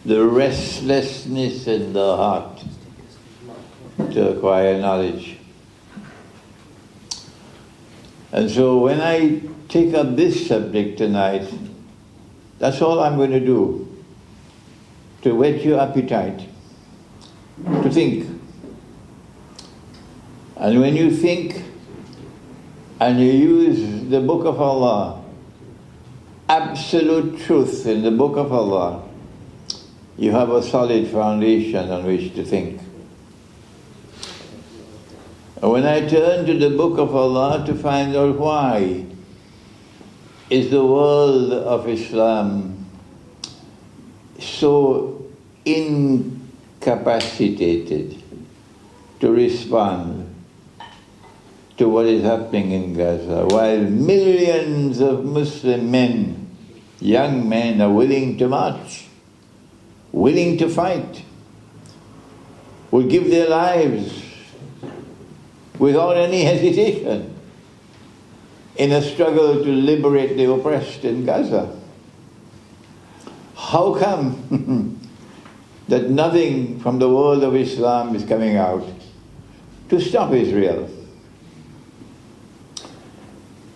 the restlessness in the heart to acquire knowledge. And so when I take up this subject tonight, that's all I'm going to do, to whet your appetite, to think. And when you think and you use the Book of Allah, absolute truth in the Book of Allah, you have a solid foundation on which to think. And when I turn to the Book of Allah to find out why is the world of Islam so incapacitated to respond to what is happening in Gaza, while millions of Muslim men, young men, are willing to march, willing to fight, will give their lives without any hesitation in a struggle to liberate the oppressed in Gaza. How come that nothing from the world of Islam is coming out to stop Israel?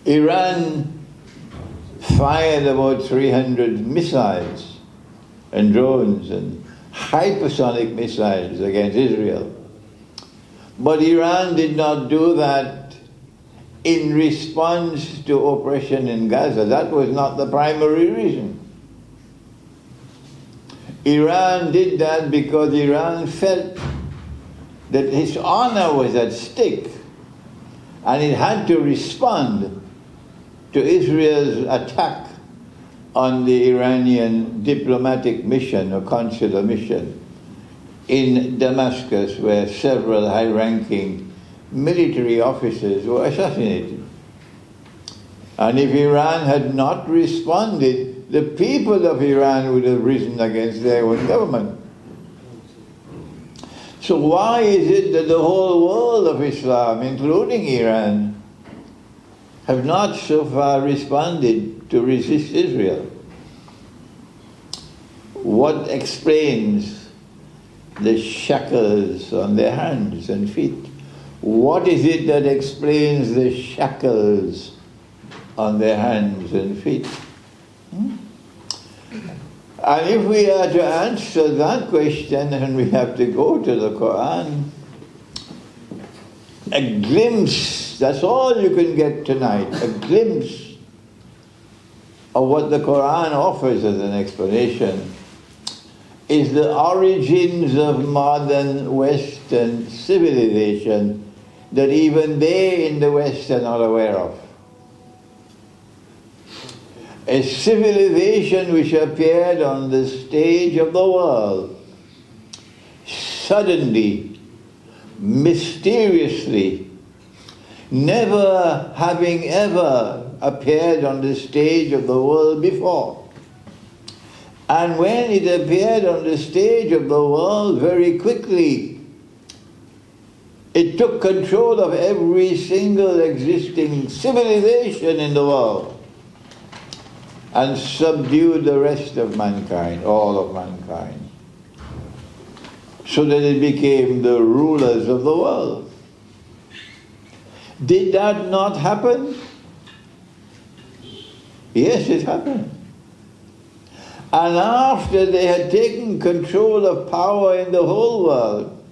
Iran fired about 300 missiles and drones and hypersonic missiles against Israel. But Iran did not do that in response to oppression in Gaza. That was not the primary reason. Iran did that because Iran felt that its honor was at stake and it had to respond to Israel's attack on the Iranian diplomatic mission or consular mission in Damascus, where several high-ranking military officers were assassinated. And if Iran had not responded, the people of Iran would have risen against their own government. So why is it that the whole world of Islam, including Iran, have not so far responded to resist Israel? What explains the shackles on their hands and feet? What is it that explains the shackles on their hands and feet? And if we are to answer that question, then we have to go to the Quran. A glimpse, that's all you can get tonight, a glimpse of what the Quran offers as an explanation is the origins of modern Western civilization that even they in the West are not aware of. A civilization which appeared on the stage of the world, suddenly, mysteriously, never having ever appeared on the stage of the world before. And when it appeared on the stage of the world, very quickly, it took control of every single existing civilization in the world and subdued the rest of mankind, all of mankind, so that it became the rulers of the world. Did that not happen? Yes, it happened. And after they had taken control of power in the whole world,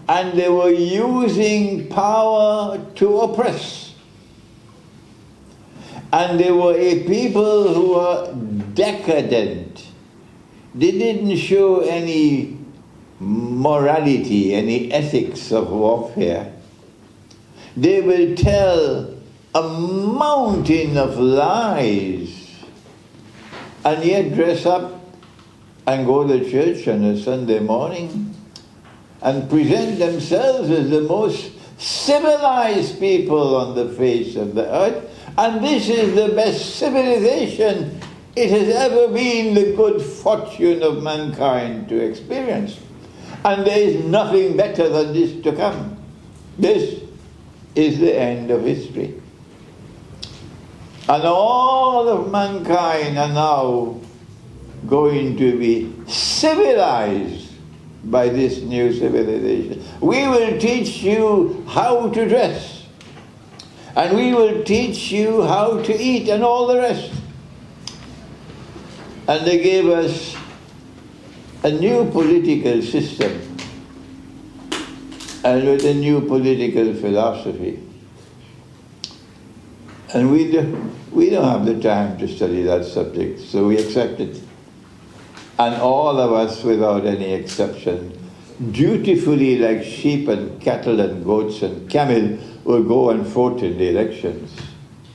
and they were using power to oppress, and they were a people who were decadent, they didn't show any morality, any ethics of warfare. They will tell a mountain of lies and yet dress up and go to church on a Sunday morning and present themselves as the most civilized people on the face of the earth. And this is the best civilization it has ever been the good fortune of mankind to experience. And there is nothing better than this to come. This is the end of history. And all of mankind are now going to be civilized by this new civilization. We will teach you how to dress, and we will teach you how to eat and all the rest. And they gave us a new political system and with a new political philosophy. And we don't have the time to study that subject, so we accept it. And all of us, without any exception, dutifully, like sheep and cattle and goats and camel, will go and vote in the elections.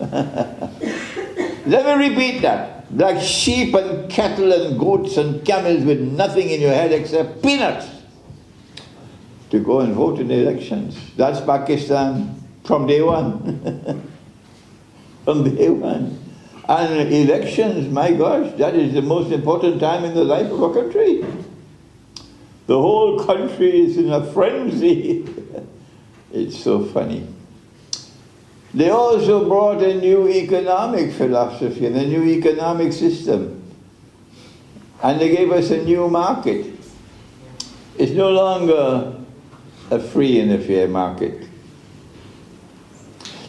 Let me repeat that. Like sheep and cattle and goats and camels with nothing in your head except peanuts, to go and vote in the elections. That's Pakistan from day one. From day one. And elections, my gosh, that is the most important time in the life of a country. The whole country is in a frenzy. It's so funny. They also brought a new economic philosophy and a new economic system. And they gave us a new market. It's no longer a free and a fair market.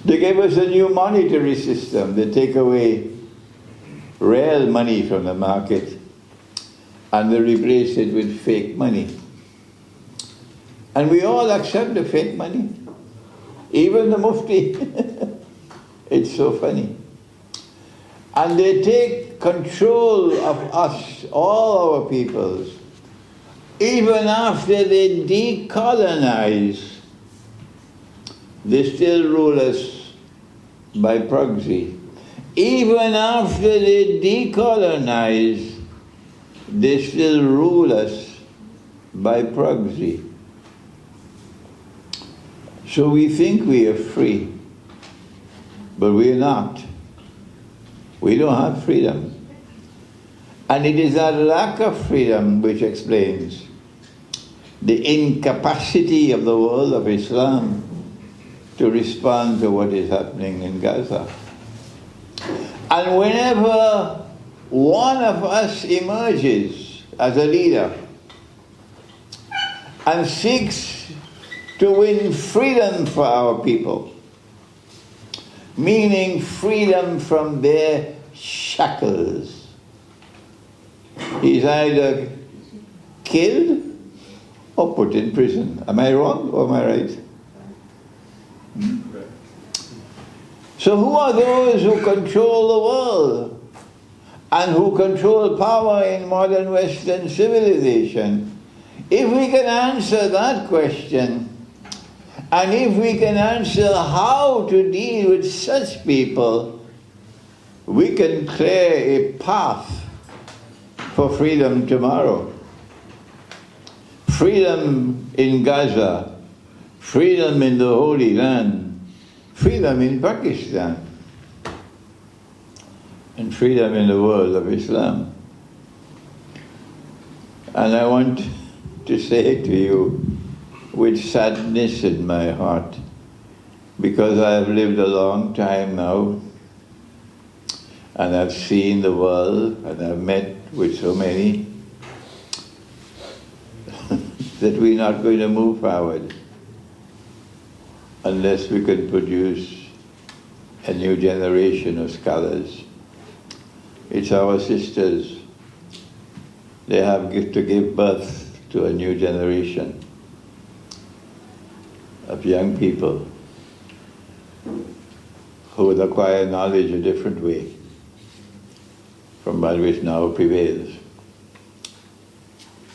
They gave us a new monetary system. They take away real money from the market and they replace it with fake money. And we all accept the fake money. Even the Mufti. It's so funny. And they take control of us, all our peoples, even after they decolonize. They still rule us by proxy. Even after they decolonize, they still rule us by proxy. So we think we are free, but we're not. We don't have freedom. And it is that lack of freedom which explains the incapacity of the world of Islam to respond to what is happening in Gaza. And whenever one of us emerges as a leader and seeks to win freedom for our people, meaning freedom from their shackles, he's either killed or put in prison. Am I wrong or am I right? So who are those who control the world and who control power in modern Western civilization? If we can answer that question, and if we can answer how to deal with such people, we can clear a path for freedom tomorrow. Freedom in Gaza, freedom in the Holy Land, freedom in Pakistan, and freedom in the world of Islam. And I want to say to you, with sadness in my heart, because I have lived a long time now, and I've seen the world, and I've met with so many, that we're not going to move forward unless we can produce a new generation of scholars. It's our sisters. They have to give birth to a new generation of young people who will acquire knowledge a different way from that which now prevails.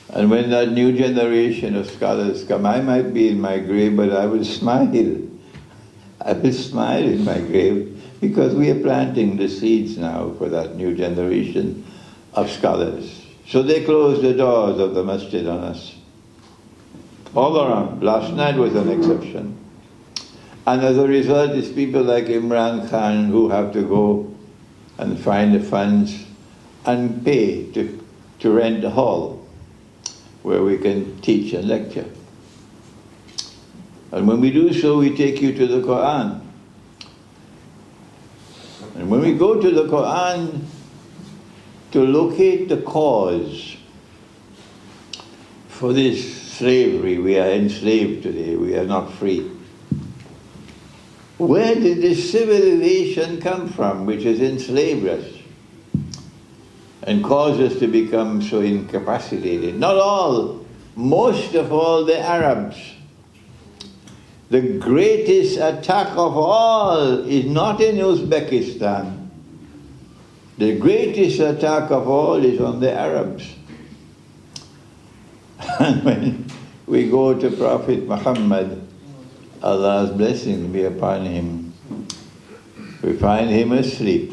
And when that new generation of scholars come, I might be in my grave, but I will smile. I will smile in my grave, because we are planting the seeds now for that new generation of scholars. So they closed the doors of the masjid on us. All around. Last night was an exception. And as a result, it's people like Imran Khan who have to go and find the funds and pay to rent a hall where we can teach and lecture. And when we do so, we take you to the Quran. And when we go to the Quran to locate the cause for this slavery. We are enslaved today, we are not free. Where did this civilization come from which has enslaved us and caused us to become so incapacitated? Not all, most of all the Arabs. The greatest attack of all is not in Uzbekistan. The greatest attack of all is on the Arabs. And when we go to Prophet Muhammad, Allah's blessing be upon him, we find him asleep.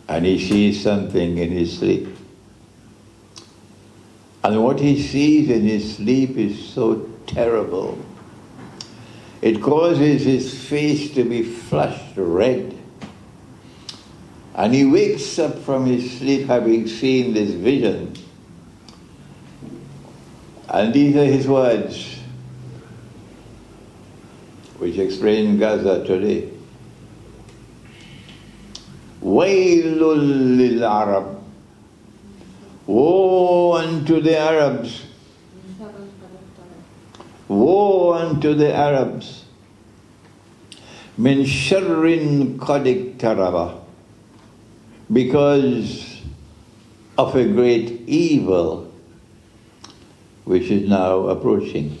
And he sees something in his sleep. And what he sees in his sleep is so terrible. It causes his face to be flushed red. And he wakes up from his sleep having seen this vision. And these are his words, which explain Gaza today. Wailul lil Arab. Woe unto the Arabs. Woe unto the Arabs. Min sharrin qad iktaraba. Because of a great evil which is now approaching.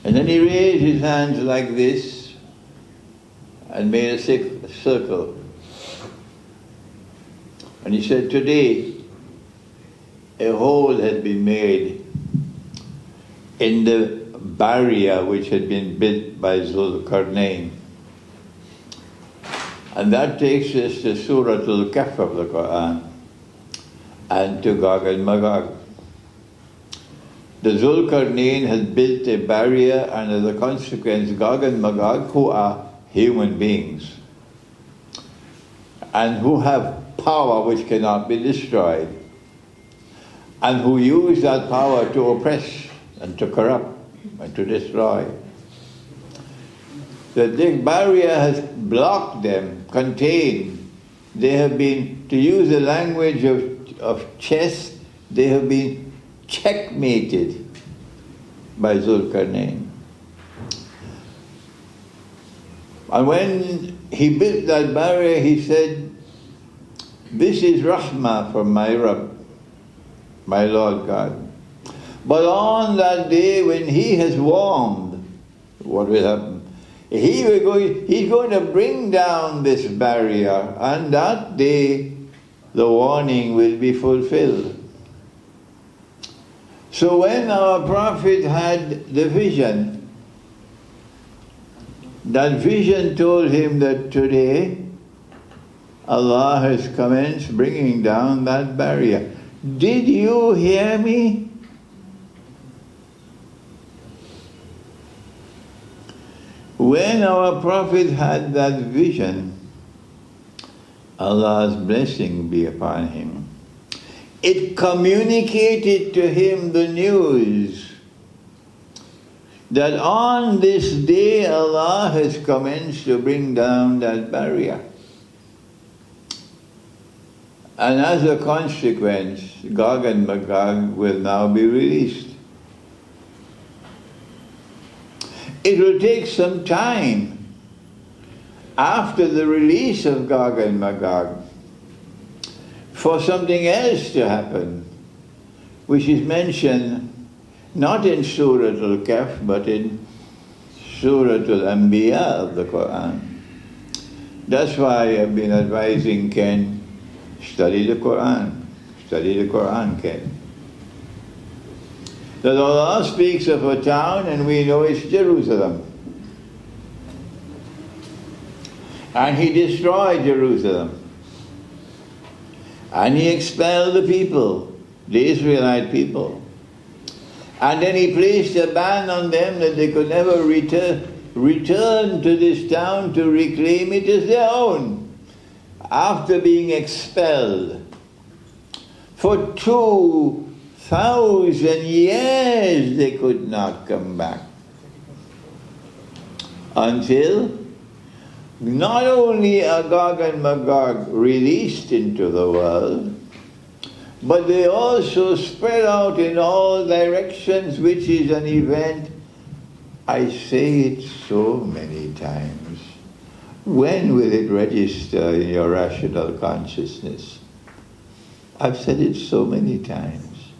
And then he raised his hands like this and made a circle. And he said, today a hole had been made in the barrier which had been built by Zulkarnain. And that takes us to Surah Al-Kahf of the Quran and to Gog and Magog. The Zulkarnain has built a barrier, and as a consequence, Gog and Magog, who are human beings and who have power which cannot be destroyed, and who use that power to oppress and to corrupt and to destroy. The barrier has blocked them, contained. They have been, to use the language of chess, they have been checkmated by Zulkarnain. And when he built that barrier, he said, this is rahmah from my Rabb, my Lord God. But on that day when he has warned, what will happen? He's going to bring down this barrier, and that day the warning will be fulfilled. So when our Prophet had the vision, that vision told him that today Allah has commenced bringing down that barrier. Did you hear me? When our Prophet had that vision, Allah's blessing be upon him, it communicated to him the news that on this day Allah has commenced to bring down that barrier. And as a consequence, Gog and Magog will now be released. It will take some time after the release of Gog and Magog for something else to happen, which is mentioned not in Surah Al-Kahf, but in Surah Al-Anbiya of the Quran. That's why I've been advising Ken, study the Quran. Study the Quran, Ken. That Allah speaks of a town and we know it's Jerusalem. And He destroyed Jerusalem. And He expelled the people, the Israelite people. And then He placed a ban on them that they could never return to this town to reclaim it as their own after being expelled. For 2,000 years they could not come back until not only are Gog and Magog released into the world, but they also spread out in all directions, which is an event. I say it so many times. When will it register in your rational consciousness? I've said it so many times.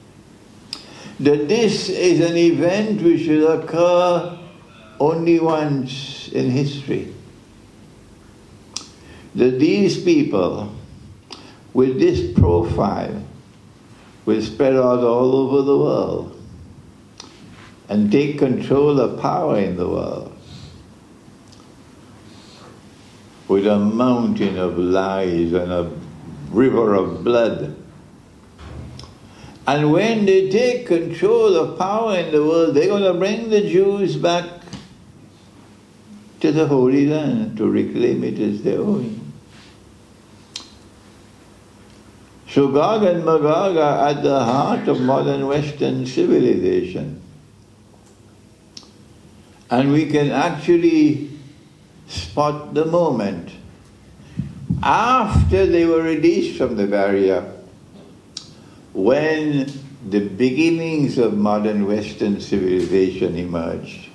That this is an event which will occur only once in history. That these people with this profile will spread out all over the world and take control of power in the world with a mountain of lies and a river of blood. And when they take control of power in the world, they're going to bring the Jews back to the Holy Land to reclaim it as their own. So Gog and Magog are at the heart of modern Western civilization. And we can actually spot the moment after they were released from the barrier, when the beginnings of modern Western civilization emerged.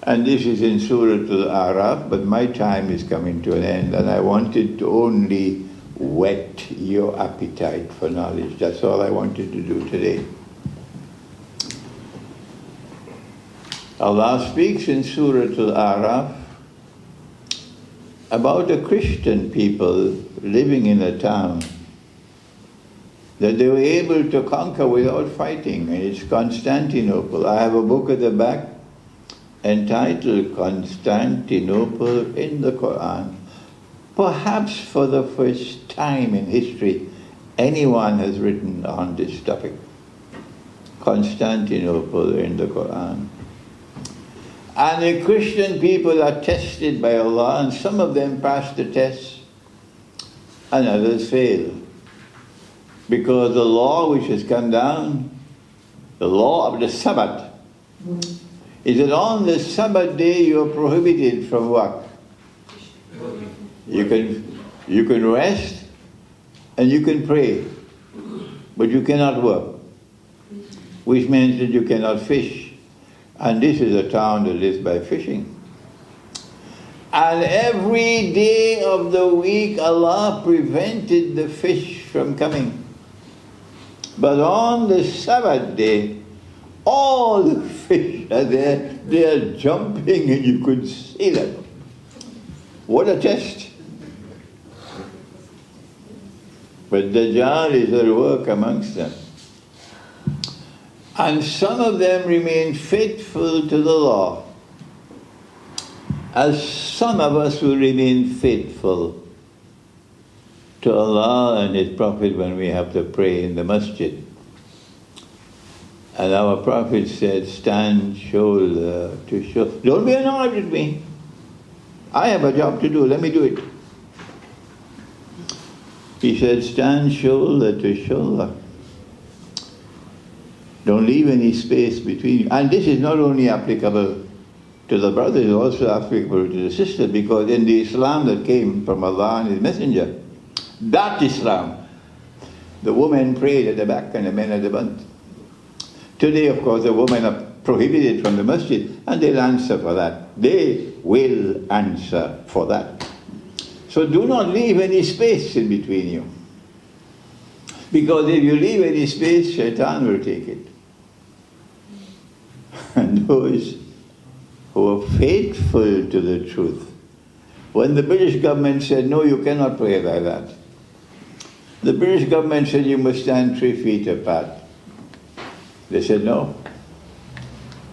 And this is in Surah Al-Araf, but my time is coming to an end, and I wanted to only whet your appetite for knowledge. That's all I wanted to do today. Allah speaks in Surah Al-Araf about a Christian people living in a town that they were able to conquer without fighting, and it's Constantinople. I have a book at the back entitled Constantinople in the Quran. Perhaps for the first time in history, anyone has written on this topic. Constantinople in the Quran. And the Christian people are tested by Allah, and some of them pass the test, and others fail. Because the law which has come down, the law of the Sabbath, is that on the Sabbath day you are prohibited from what? You can rest and you can pray, but you cannot work, which means that you cannot fish. And this is a town that lives by fishing. And every day of the week Allah prevented the fish from coming. But on the Sabbath day, all the fish are there, they are jumping and you could see them. What a test. But Dajjal is at work amongst them. And some of them remain faithful to the law, as some of us will remain faithful to Allah and His Prophet when we have to pray in the masjid. And our Prophet said, stand shoulder to shoulder. Don't be annoyed with me. I have a job to do, let me do it. He said, stand shoulder to shoulder. Don't leave any space between you. And this is not only applicable to the brothers, it's also applicable to the sisters, because in the Islam that came from Allah and His Messenger, that Islam, the women prayed at the back and the men at the front. Today, of course, the women are prohibited from the masjid, and they'll answer for that. They will answer for that. So do not leave any space in between you. Because if you leave any space, Shaitan will take it. And those who are faithful to the truth, when the British government said, no, you cannot pray like that, the British government said you must stand 3 feet apart. They said, no,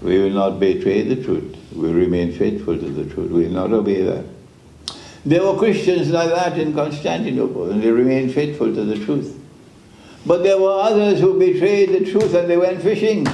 we will not betray the truth. We will remain faithful to the truth. We will not obey that. There were Christians like that in Constantinople, and they remained faithful to the truth. But there were others who betrayed the truth and they went fishing.